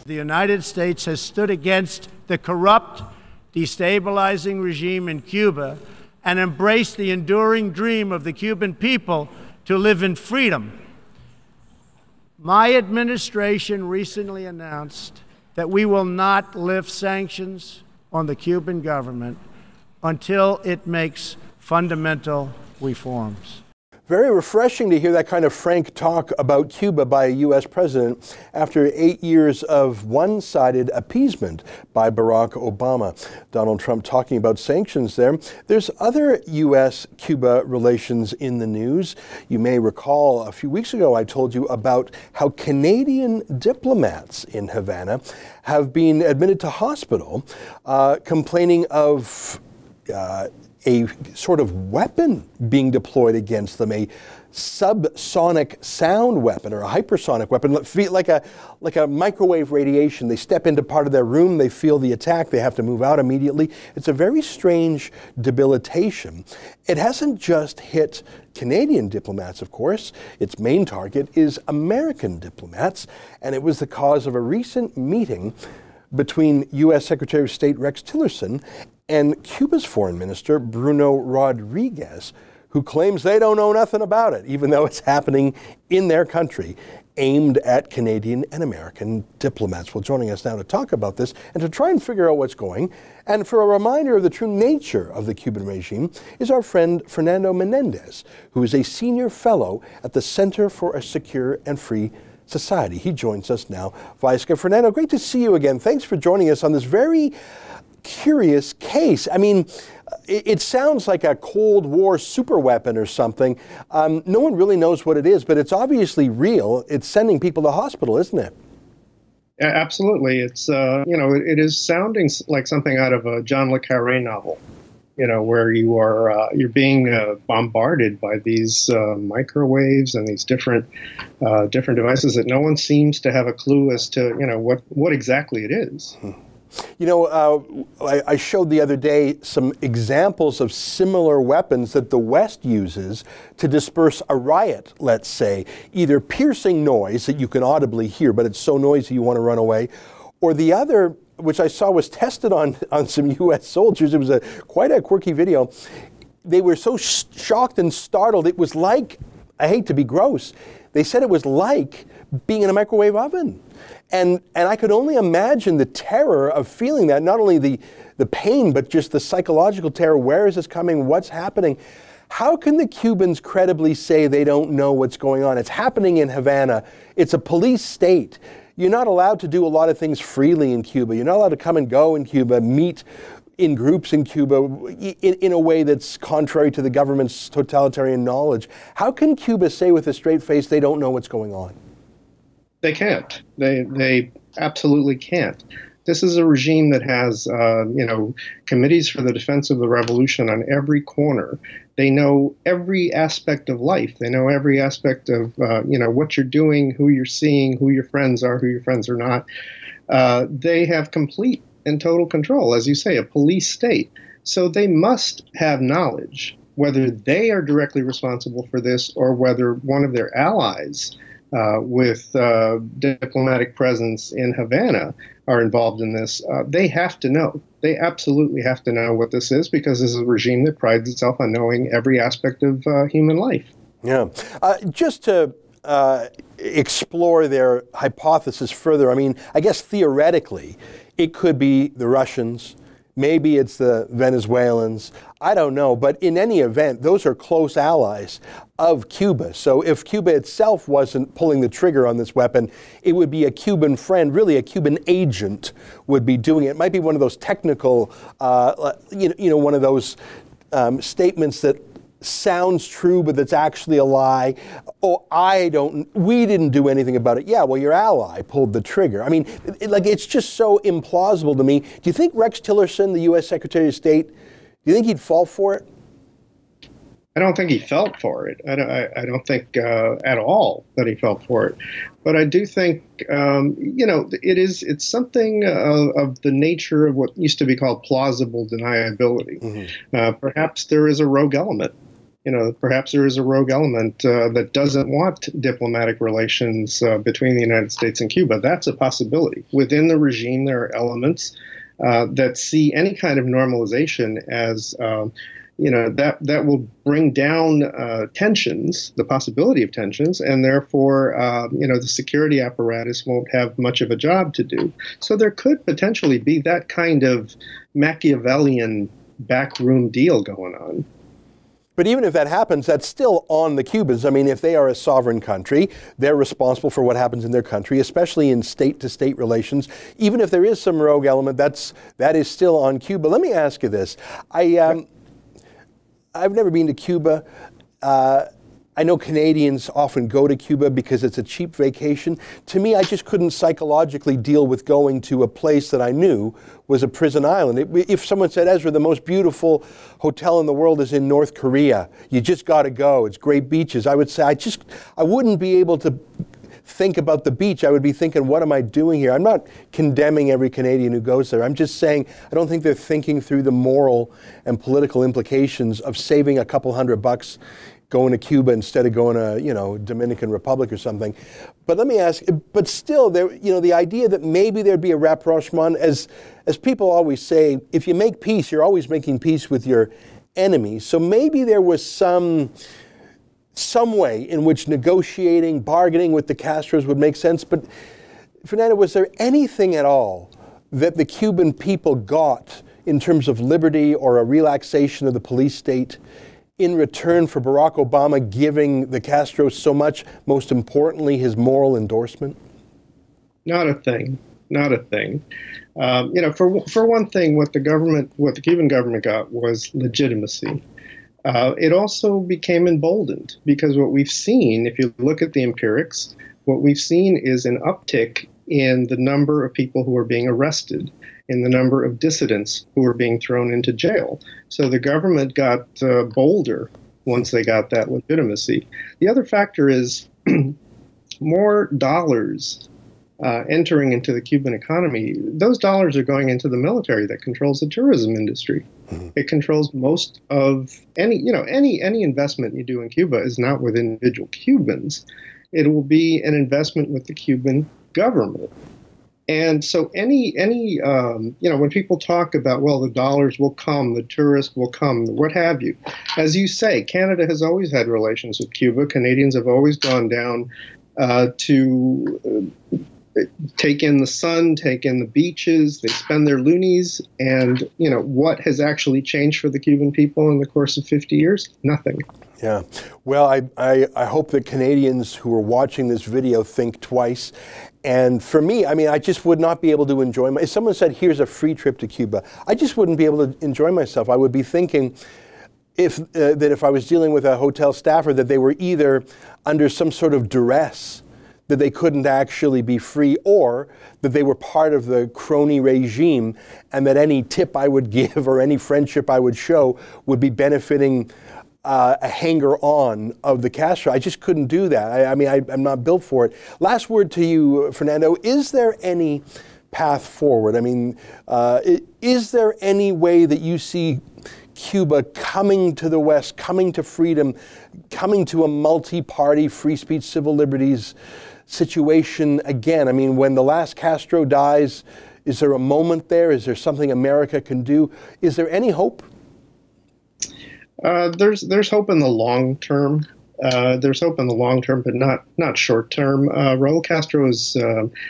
The United States has stood against the corrupt, destabilizing regime in Cuba and embraced the enduring dream of the Cuban people to live in freedom. My administration recently announced that we will not lift sanctions on the Cuban government until it makes fundamental reforms. Very refreshing to hear that kind of frank talk about Cuba by a U.S. president after 8 years of one-sided appeasement by Barack Obama. Donald Trump talking about sanctions there. There's other U.S.-Cuba relations in the news. You may recall a few weeks ago I told you about how Canadian diplomats in Havana have been admitted to hospital complaining of a sort of weapon being deployed against them, a subsonic sound weapon or a hypersonic weapon, like a microwave radiation. They step into part of their room, they feel the attack, they have to move out immediately. It's a very strange debilitation. It hasn't just hit Canadian diplomats, of course. Its main target is American diplomats, and it was the cause of a recent meeting between U.S. Secretary of State Rex Tillerson and Cuba's foreign minister, Bruno Rodriguez, who claims they don't know nothing about it, even though it's happening in their country, aimed at Canadian and American diplomats. Well, joining us now to talk about this and to try and figure out what's going, and for a reminder of the true nature of the Cuban regime, is our friend Fernando Menendez, who is a senior fellow at the Center for a Secure and Free Society. He joins us now via Skype. Fernando, great to see you again. Thanks for joining us on this very curious case. I mean, it sounds like a Cold War superweapon or something. No one really knows what it is, but it's obviously real. It's sending people to hospital, isn't it? Yeah, absolutely. It's, it is sounding like something out of a John le Carré novel, where you're being bombarded by these microwaves and these different devices that no one seems to have a clue as to, what exactly it is. I showed the other day some examples of similar weapons that the West uses to disperse a riot, let's say. Either piercing noise that you can audibly hear, but it's so noisy you want to run away, or the other, which I saw was tested on some U.S. soldiers. It was quite a quirky video. They were so shocked and startled. It was like, I hate to be gross, they said it was like being in a microwave oven. And I could only imagine the terror of feeling that, not only the pain, but just the psychological terror. Where is this coming? What's happening? How can the Cubans credibly say they don't know what's going on? It's happening in Havana. It's a police state. You're not allowed to do a lot of things freely in Cuba. You're not allowed to come and go in Cuba, meet in groups in Cuba in a way that's contrary to the government's totalitarian knowledge. How can Cuba say with a straight face they don't know what's going on? They can't. They absolutely can't. This is a regime that has, committees for the defense of the revolution on every corner. They know every aspect of life. They know every aspect of, what you're doing, who you're seeing, who your friends are, who your friends are not. They have complete and total control, as you say, a police state. So they must have knowledge, whether they are directly responsible for this or whether one of their allies with diplomatic presence in Havana are involved in this. They have to know. They absolutely have to know what this is, because this is a regime that prides itself on knowing every aspect of human life. Yeah. Just to explore their hypothesis further, I mean, I guess theoretically, it could be the Russians, maybe it's the Venezuelans, I don't know, but in any event, those are close allies of Cuba. So if Cuba itself wasn't pulling the trigger on this weapon, it would be a Cuban friend, really a Cuban agent would be doing it. It might be one of those technical, one of those statements that sounds true, but that's actually a lie. Oh, we didn't do anything about it. Yeah, well, your ally pulled the trigger. I mean, it's just so implausible to me. Do you think Rex Tillerson, the U.S. Secretary of State, do you think he'd fall for it? I don't think he felt for it. I don't think at all that he felt for it. But I do think, it's something of the nature of what used to be called plausible deniability. Mm-hmm. Perhaps there is a rogue element perhaps there is a rogue element that doesn't want diplomatic relations between the United States and Cuba. That's a possibility. Within the regime, there are elements that see any kind of normalization as that will bring down tensions, the possibility of tensions, and therefore, the security apparatus won't have much of a job to do. So there could potentially be that kind of Machiavellian backroom deal going on. But even if that happens, that's still on the Cubans. I mean, if they are a sovereign country, they're responsible for what happens in their country, especially in state-to-state relations. Even if there is some rogue element, that is still on Cuba. Let me ask you this. I've never been to Cuba. I know Canadians often go to Cuba because it's a cheap vacation. To me, I just couldn't psychologically deal with going to a place that I knew was a prison island. If someone said, Ezra, the most beautiful hotel in the world is in North Korea, you just got to go, it's great beaches, I would say, I wouldn't be able to think about the beach. I would be thinking, what am I doing here? I'm not condemning every Canadian who goes there. I'm just saying I don't think they're thinking through the moral and political implications of saving a couple $100 going to Cuba instead of going to, Dominican Republic or something. But let me ask, but still, the idea that maybe there'd be a rapprochement, as people always say, if you make peace, you're always making peace with your enemies. So maybe there was some way in which negotiating, bargaining with the Castros would make sense. But Fernando, was there anything at all that the Cuban people got in terms of liberty or a relaxation of the police state in return for Barack Obama giving the Castros so much, most importantly, his moral endorsement? Not a thing. Not a thing. For one thing, what the Cuban government got was legitimacy. It also became emboldened because what we've seen, if you look at the empirics, what we've seen is an uptick in the number of people who are being arrested, in the number of dissidents who are being thrown into jail. So the government got bolder once they got that legitimacy. The other factor is more dollars entering into the Cuban economy. Those dollars are going into the military that controls the tourism industry. Mm-hmm. It controls most of any investment you do in Cuba is not with individual Cubans. It will be an investment with the Cuban government. And so when people talk about, well, the dollars will come, the tourists will come, what have you, as you say, Canada has always had relations with Cuba. Canadians have always gone down to take in the sun, take in the beaches, they spend their loonies. And, what has actually changed for the Cuban people in the course of 50 years? Nothing. Yeah. Well, I hope that Canadians who are watching this video think twice. And for me, I just would not be able to enjoy if someone said, here's a free trip to Cuba, I just wouldn't be able to enjoy myself. I would be thinking that if I was dealing with a hotel staffer, that they were either under some sort of duress, that they couldn't actually be free, or that they were part of the crony regime and that any tip I would give or any friendship I would show would be benefiting a hanger-on of the Castro. I just couldn't do that. I'm not built for it. Last word to you, Fernando. Is there any path forward? Is there any way that you see Cuba coming to the West, coming to freedom, coming to a multi-party, free speech, civil liberties situation again? When the last Castro dies, is there a moment there? Is there something America can do? Is there any hope? There's hope in the long term. There's hope in the long term, but not short term. Raul Castro has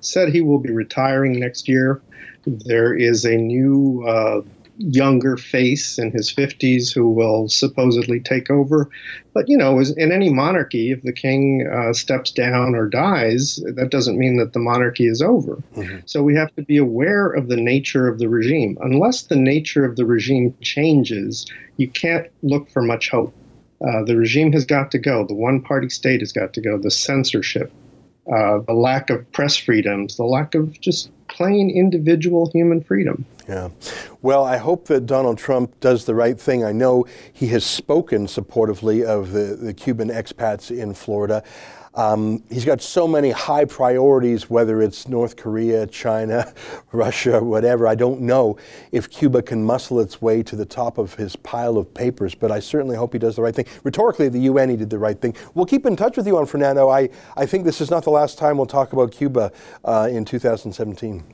said he will be retiring next year. There is a new younger face in his 50s who will supposedly take over. But, as in any monarchy, if the king steps down or dies, that doesn't mean that the monarchy is over. Mm-hmm. So we have to be aware of the nature of the regime. Unless the nature of the regime changes, you can't look for much hope. The regime has got to go. The one-party state has got to go. The censorship, the lack of press freedoms, the lack of just plain individual human freedom. Yeah. Well, I hope that Donald Trump does the right thing. I know he has spoken supportively of the Cuban expats in Florida. He's got so many high priorities, whether it's North Korea, China, Russia, whatever. I don't know if Cuba can muscle its way to the top of his pile of papers, but I certainly hope he does the right thing. Rhetorically, at the UN, he did the right thing. We'll keep in touch with you on Fernando. I think this is not the last time we'll talk about Cuba in 2017.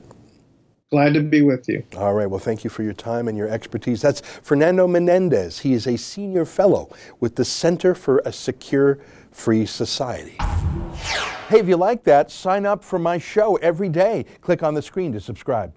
Glad to be with you. All right. Well, thank you for your time and your expertise. That's Fernando Menendez. He is a senior fellow with the Center for a Secure Free Society. Hey, if you like that, sign up for my show every day. Click on the screen to subscribe.